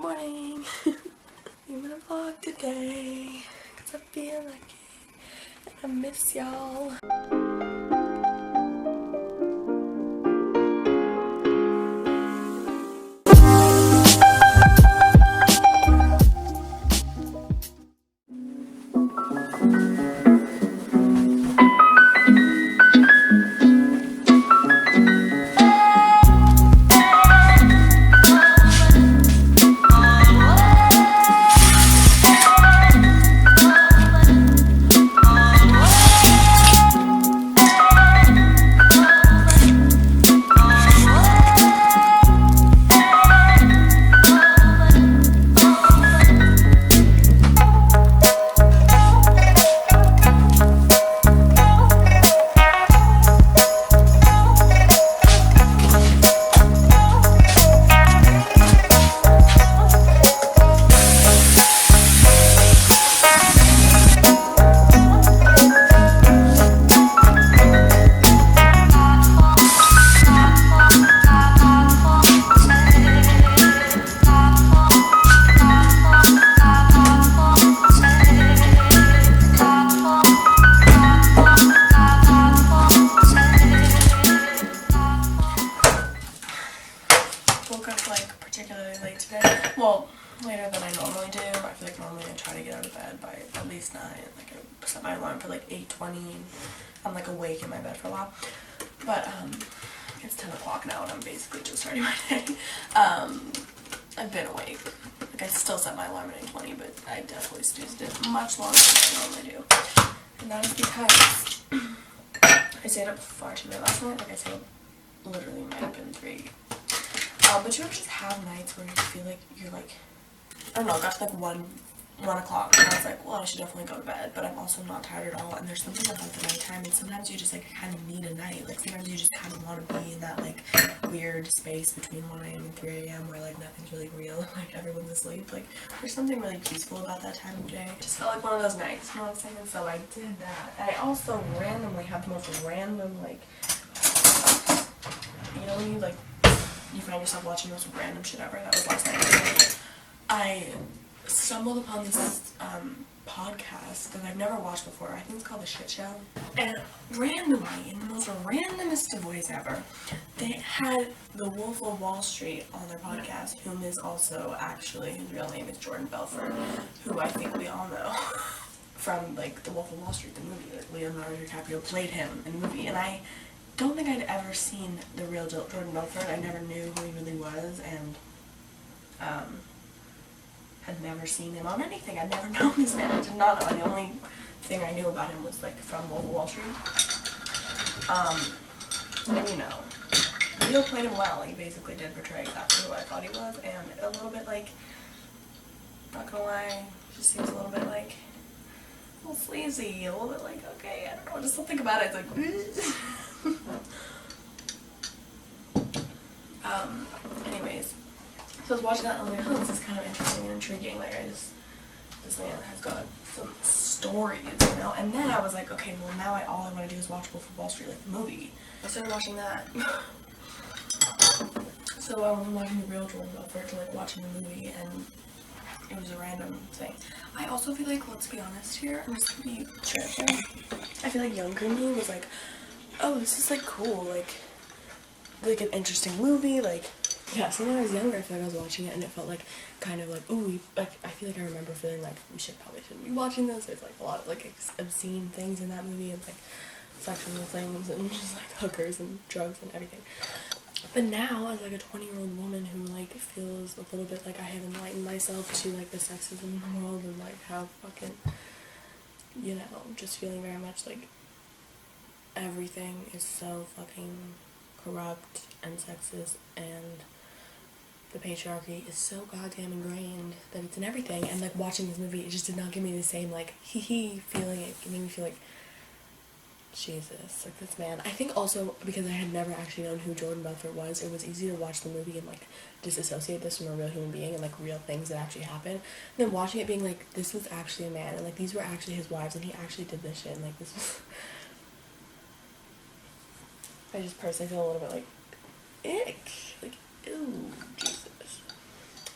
morning. I'm gonna vlog today because I feel like it and I miss y'all. Woke up like particularly late today. Well, later than I normally do. I feel like normally I try to get out of bed by at least 9. Like I set my alarm for like 8:20. I'm like awake in my bed for a while. But it's 10 o'clock now and I'm basically just starting my day. I've been awake. Like I still set my alarm at 8:20, but I definitely snoozed it much longer than I normally do. And that is because I stayed up far too late last night. Like I stayed up literally might have been 3. But you ever just have nights where you feel like you're like, I don't know, got to like 1 o'clock and I was like, well, I should definitely go to bed, but I'm also not tired at all, and there's something about the nighttime, and sometimes you just like kind of need a night, like sometimes you just kind of want to be in that like weird space between 1 a.m. and 3 a.m. where like nothing's really real, like everyone's asleep. Like there's something really peaceful about that time of day. Just felt like one of those nights, you know what I'm saying? So I did that. I also randomly had the most random like, you know when you like you find yourself watching the most random shit ever. That was last night. I stumbled upon this podcast that I've never watched before. I think it's called The Shit Show. And randomly, in the most randomest of ways ever, they had the Wolf of Wall Street on their podcast, whom is also actually, his real name is Jordan Belfort, who I think we all know from like The Wolf of Wall Street, the movie. Like Leonardo DiCaprio played him in the movie, and I don't think I'd ever seen the real Jordan Belfort. I never knew who he really was, and had never seen him on anything. I'd never known this man. I did not know. The only thing I knew about him was like from Wolf of Wall Street. And you know, Leo played him well. He basically did portray exactly who I thought he was, and a little bit like, not gonna lie, just seems a little bit like, a little sleazy, a little bit like, okay, I don't know, just something about it. It's like, anyways, so I was watching that and I'm like, oh, this is kind of interesting and intriguing. Like, this man has got some stories, you know? And then I was like, okay, well, now all I want to do is watch Wolf of Wall Street, like the movie. I started watching that. So I was watching the real Jordan Belfort to like watching the movie, and it was a random thing. I also feel like, let's be honest here, I'm just gonna be straight up. I feel like younger me was like, oh, this is like cool, like an interesting movie, like, yeah. So when I was younger, I feel like I was watching it and it felt like kind of like, ooh, like I feel like I remember feeling like we probably shouldn't be watching this. There's like a lot of like obscene things in that movie, and like sexual things and just like hookers and drugs and everything. But now, as like a 20-year-old woman who like feels a little bit like I have enlightened myself to like the sexism in the world, and like how fucking, you know, just feeling very much like everything is so fucking corrupt and sexist, and the patriarchy is so goddamn ingrained that it's in everything. And like watching this movie, it just did not give me the same like hee feeling. It made me feel like, Jesus, like this man. I think also because I had never actually known who Jordan Belfort was, it was easy to watch the movie and like disassociate this from a real human being and like real things that actually happened. And then watching it being like, this was actually a man, and like these were actually his wives, and he actually did this shit, and like this was I just personally feel a little bit like, ick, like, ew, Jesus.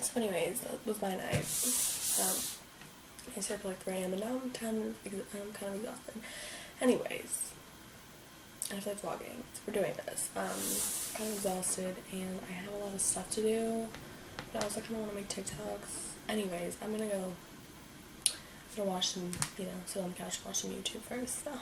So So anyways, that was my night. I stayed till like 3 a.m. and now I'm kind of exhausted. Anyways, I feel like vlogging, so we're doing this. I'm kind of exhausted and I have a lot of stuff to do, but I also kind of want to make TikToks. Anyways, I'm gonna watch some, sit on the couch and watch some YouTube first, so.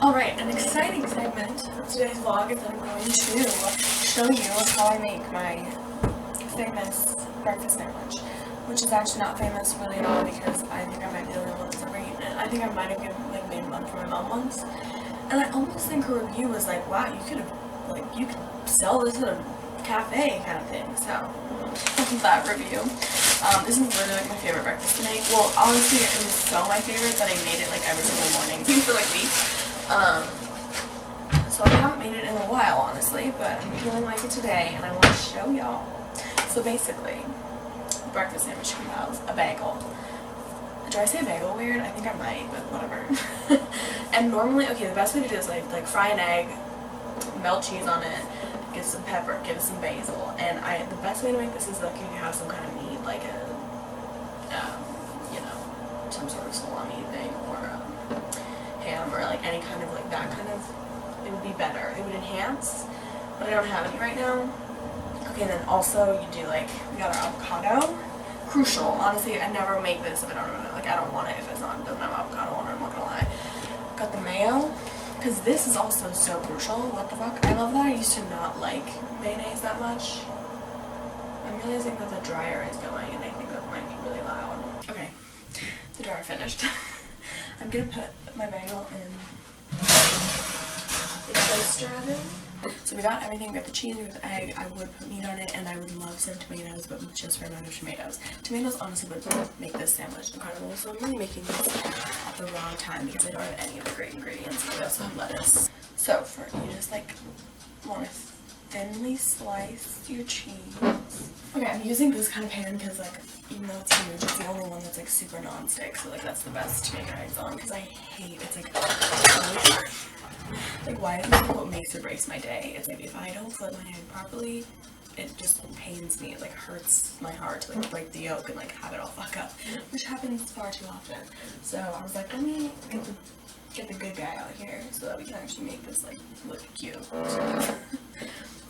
Alright, an exciting segment of today's vlog is that I'm going to show you how I make my famous breakfast sandwich, which is actually not famous really at all because I think I might be the only one that's ever eaten it. I think I might have made one for my mom once, and I almost think her review was like, wow, you could sell this at a cafe kind of thing, so that review. This is literally like my favorite breakfast to make. Well, honestly, it was so my favorite that I made it like every single morning for like weeks. So I haven't made it in a while, honestly, but I'm feeling like it today, and I want to show y'all. So basically, the breakfast sandwich involves a bagel. Do I say bagel weird? I think I might, but whatever. And normally, okay, the best way to do is like fry an egg, melt cheese on it, give some pepper, give it some basil, and the best way to make this is like you have some kind of meat, like some sort of salami thing, or ham, or like any kind of like that kind of, it would be better. It would enhance, but I don't have any right now. Okay, then also you do like, we got our avocado. Crucial, honestly, I never make this if I don't know, like I don't want it if it doesn't have avocado on it, I'm not gonna lie. Got the mayo, because this is also so crucial. What the fuck? I love that I used to not like mayonnaise that much. I'm realizing that the dryer is going and I think that might be really loud. Okay, the dryer finished. I'm gonna put my bagel in the toaster oven. So we got everything. We have the cheese, we have the egg. I would put meat on it, and I would love some tomatoes, but just for no tomatoes. Tomatoes honestly would make this sandwich incredible. So I'm really making this at the wrong time because I don't have any of the great ingredients. We also have lettuce. So you just like want to thinly slice your cheese. Okay, I'm using this kind of pan because like even though it's huge, it's the only one that's like super non-stick. So like that's the best to make eggs on because I hate it's like like why is this what makes or breaks my day? It's like if I don't flip my egg properly, it just pains me. It like hurts my heart to like break the yolk and like have it all fuck up, which happens far too often. So I was like, let me get the good guy out here so that we can actually make this like look cute.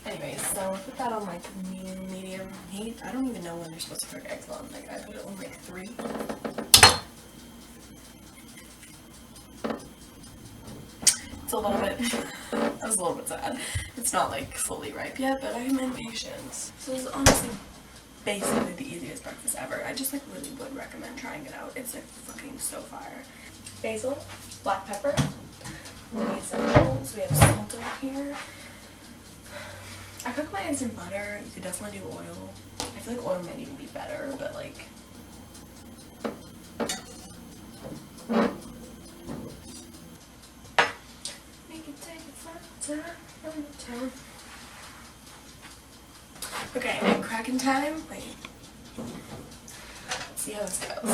Anyways, so put that on like medium heat. I don't even know when you're supposed to cook eggs on. Like I put it on like 3. It's a little bit, that was a little bit sad. It's not like fully ripe yet, but I am impatient. So this is honestly basically the easiest breakfast ever. I just like really would recommend trying it out. It's like fucking so fire. Basil, black pepper, we need some salt, so we have salt over here. I cook my eggs in butter. You could definitely do oil. I feel like oil might even be better, but like okay, and cracking time. Wait. Let's see how this goes.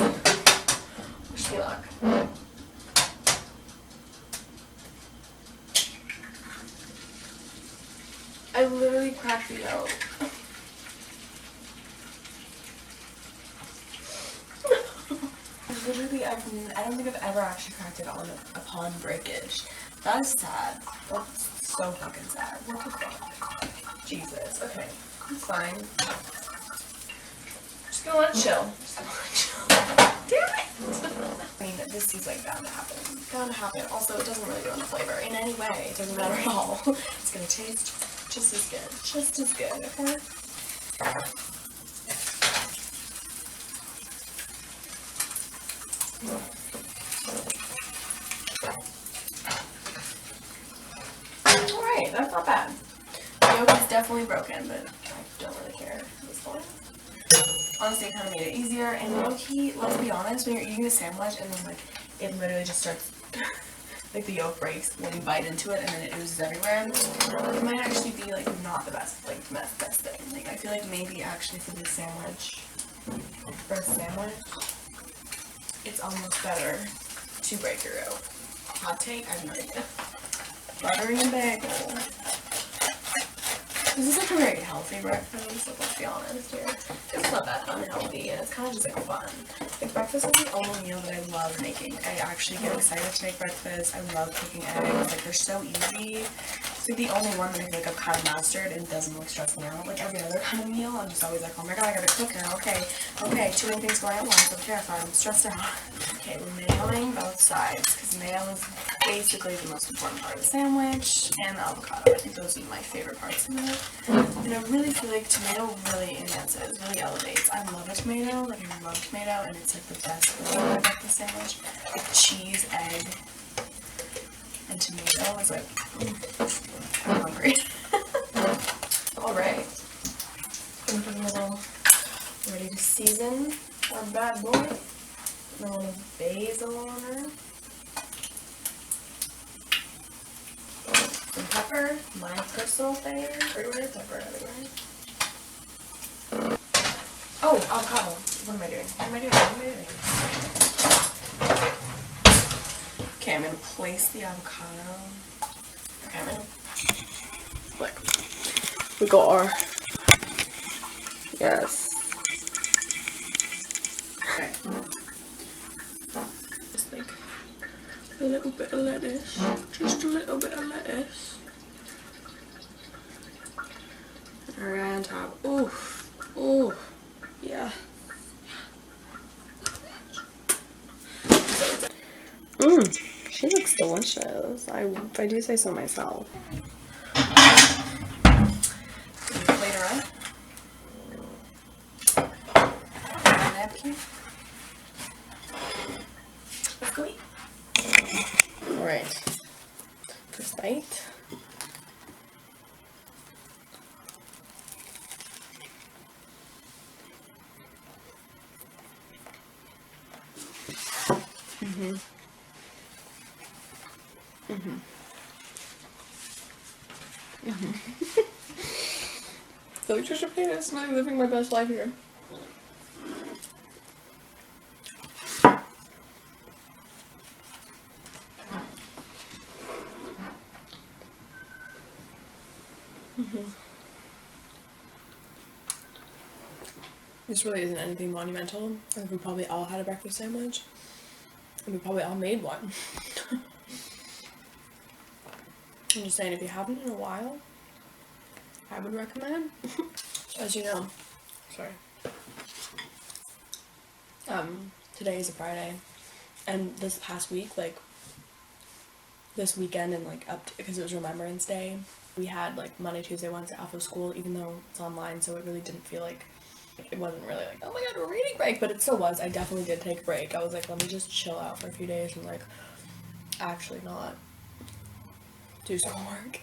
Wish me luck. I literally cracked the yolk. Literally, I don't think I've ever actually cracked it upon breakage. That is sad. That's so fucking sad. What the fuck? Jesus. Okay. It's fine. Just gonna let it chill. Damn it! I mean, this is like bound to happen. Bound to happen. Also, it doesn't really go in the flavor in any way. It doesn't matter at all. It's gonna taste just as good. Just as good, okay? Alright, that's not bad. The yolk is definitely broken, but I don't really care at this point. Honestly, it kind of made it easier, and low-key, let's be honest, when you're eating a sandwich and then like it literally just starts like the yolk breaks when you bite into it and then it oozes everywhere, it might actually be like not the best, like the best thing. Like I feel like maybe actually for this sandwich, it's almost better to break your yolk. Hot take, I have no idea. Butter and bagel. This is like a very healthy breakfast, like, let's be honest here. It's not that unhealthy, and it's kind of just like fun. Like breakfast is the only meal that I love making. I actually get excited to make breakfast. I love cooking eggs. Like they're so easy. It's like the only one that I feel like I've kind of mastered and doesn't like stress me out. Like every other kind of meal, I'm just always like, oh my god, I gotta cook now. Okay, too many things going at once. I'm terrified. I'm stressed out. Okay, we're mailing both sides because mayo is basically the most important part of the sandwich, and the avocado. I think those are my favorite parts of it. And I really feel like tomato really enhances, really elevates. I love a tomato, like I love tomato, and it's like the best flavor of the sandwich. Like cheese, egg, and tomato is like, I'm hungry. Alright, gonna put a little, ready to season our bad boy. A little basil on her. Some pepper, my personal favorite. Everywhere, pepper everywhere. Oh, avocado. What am I doing? Okay, I'm gonna place the avocado. Okay, I'm gonna look. We got our yes. Okay. Just like a little bit of lettuce. Just a little bit of lettuce. Right on top. Oof. Ooh. Yeah. She looks delicious. If I do say so myself. Plate her up. Napkin. Let's go eat. Alright. First bite. So Trisha Paytas, I'm living my best life here. This really isn't anything monumental. I think we probably all had a breakfast sandwich. And we probably all made one. I'm just saying, if you haven't in a while, I would recommend. As you know, sorry. Today is a Friday, and this past week, like, this weekend and like up to, because it was Remembrance Day, we had like Monday, Tuesday, Wednesday off of school, even though it's online, so it really didn't feel like, it wasn't really like, oh my god, a reading break, but it still was. I definitely did take a break. I was like, let me just chill out for a few days and like actually not do schoolwork.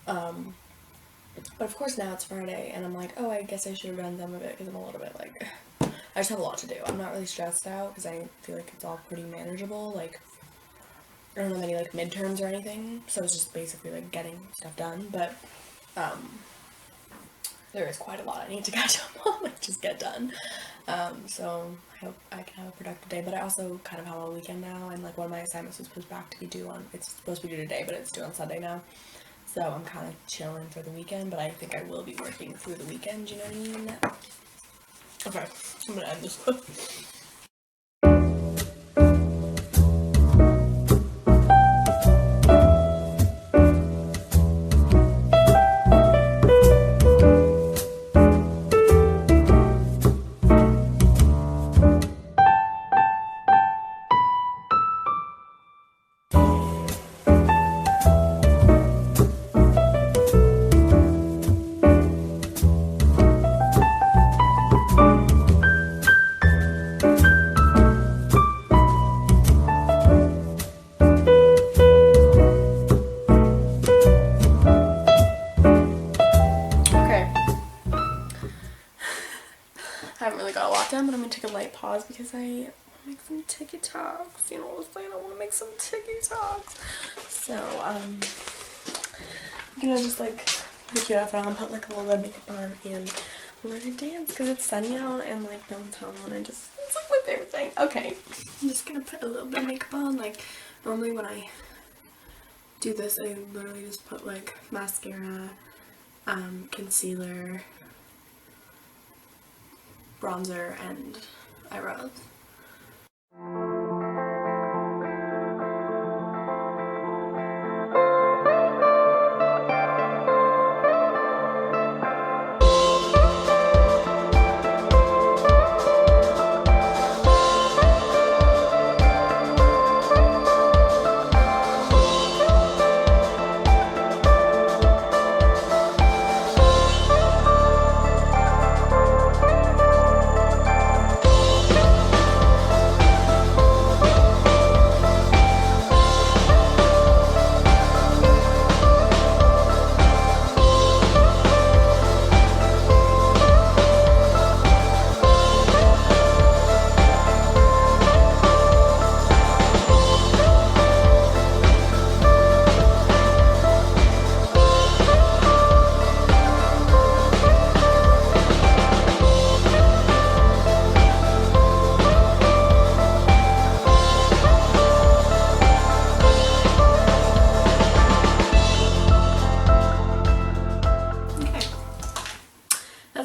But of course now it's Friday and I'm like, oh, I guess I should have done some of it because I'm a little bit like, I just have a lot to do. I'm not really stressed out because I feel like it's all pretty manageable. Like, I don't have any like midterms or anything, so it's just basically like getting stuff done, but there is quite a lot I need to catch up on, like just get done. So I hope I can have a productive day, but I also kind of have a weekend now, and like one of my assignments was supposed back to be due on, it's supposed to be due today, but it's due on Sunday now. So I'm kind of chilling for the weekend, but I think I will be working through the weekend, you know what I mean? Okay, I'm gonna end this one. I'm gonna take a light pause because I want to make some TikToks. You know what I'm saying? I want to make some TikToks. So, I'm gonna just like put your outfit on, put like a little bit of makeup on, and learn to dance because it's sunny out and like no one's home, and it's like my favorite thing. Okay, I'm just gonna put a little bit of makeup on. Like normally when I do this, I literally just put like mascara, concealer, bronzer, and eyebrows.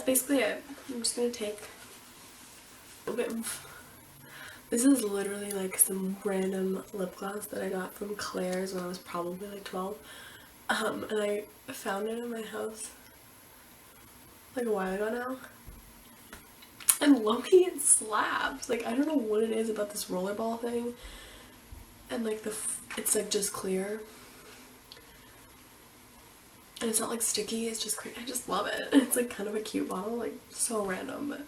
Basically it. I'm just gonna take a little bit of, this is literally like some random lip gloss that I got from Claire's when I was probably like 12, and I found it in my house like a while ago now, and low-key it slaps. Like I don't know what it is about this rollerball thing, and like it's like just clear. And it's not like sticky, it's just clear. I just love it. It's like kind of a cute bottle, like so random, but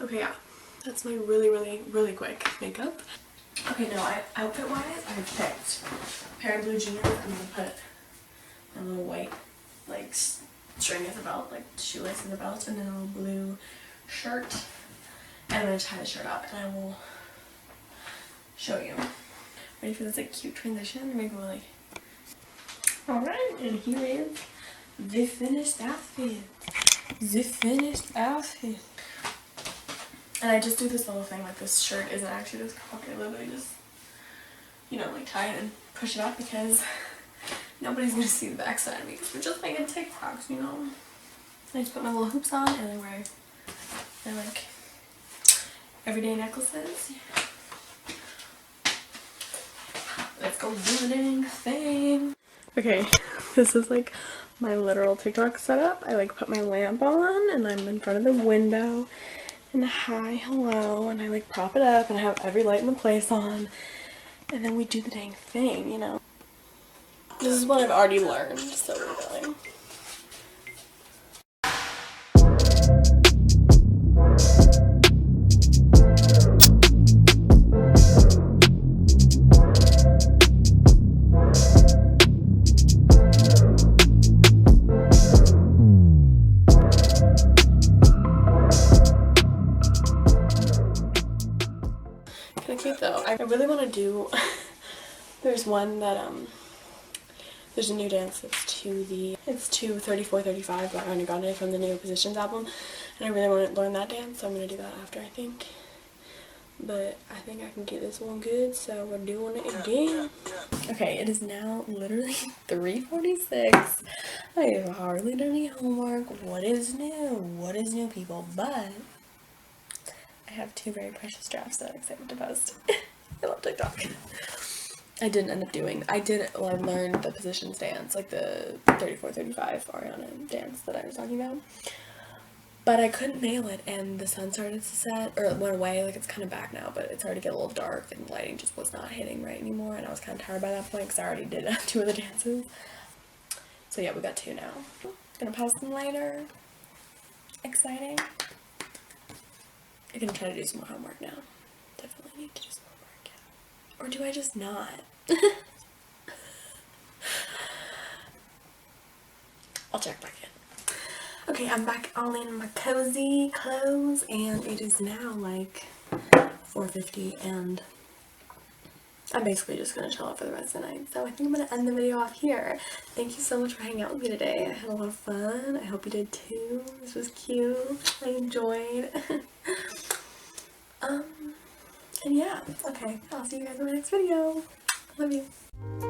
okay, yeah. That's my really quick makeup. Okay, now outfit wise, I picked a pair of blue jeans. I'm gonna put a little white like string as a belt, like shoelace as a belt, and then a little blue shirt. And I'm gonna tie the shirt up and I will show you. Ready for this like cute transition? Maybe we'll like, alright, and here is the finished outfit. The finished outfit. And I just do this little thing, like this shirt isn't actually this cocked. I literally just, you know, like tie it and push it up because nobody's gonna see the backside of me because we're just making TikToks, you know. I just put my little hoops on and I wear my like everyday necklaces. Let's go do the dang thing. Okay, this is like my literal TikTok setup. I like put my lamp on and I'm in front of the window and hi, hello, and I like prop it up and I have every light in the place on, and then we do the dang thing, you know. This is what I've already learned, so we're going. Kind of cute though. I really want to do, there's one that, there's a new dance that's to 3435 by Ariana Grande from the new Positions album, and I really want to learn that dance, so I'm going to do that after, I think. But I think I can get this one good, so we're doing it again. Okay, it is now literally 3:46. I have hardly done any homework. What is new? What is new, people? But I have 2 very precious drafts that I'm excited to post. I love TikTok. I didn't end up doing, I learned the Positions dance, like the 3435 Ariana dance that I was talking about. But I couldn't nail it, and the sun started to set, or it went away, like it's kind of back now, but it started to get a little dark, and the lighting just was not hitting right anymore, and I was kind of tired by that point, because I already did 2 of the dances. So yeah, we got 2 now. Gonna post them later. Exciting. I'm gonna try to do some more homework now. Definitely need to do some homework, yeah. Or do I just not? I'll check back in. Okay, I'm back all in my cozy clothes, and it is now like 4:50, and I'm basically just gonna chill out for the rest of the night. So I think I'm gonna end the video off here. Thank you so much for hanging out with me today. I had a lot of fun. I hope you did too. This was cute. I enjoyed. And yeah, okay. I'll see you guys in my next video. Love you.